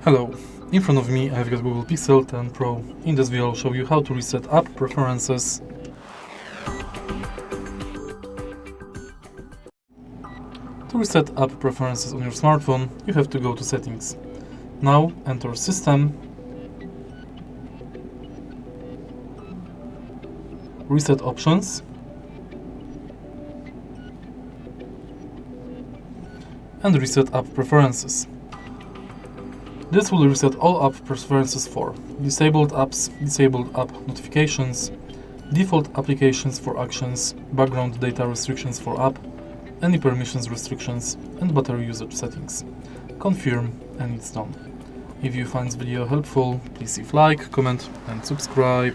Hello, in front of me I've got Google Pixel 10 Pro. In this video I'll show you how to reset app preferences. To reset app preferences on your smartphone, you have to go to Settings. Now enter System, Reset Options, and Reset App Preferences. This will reset all app preferences for disabled apps, disabled app notifications, default applications for actions, background data restrictions for app, any permissions restrictions, and battery usage settings. Confirm and it's done. If you find this video helpful, please leave like, comment and subscribe.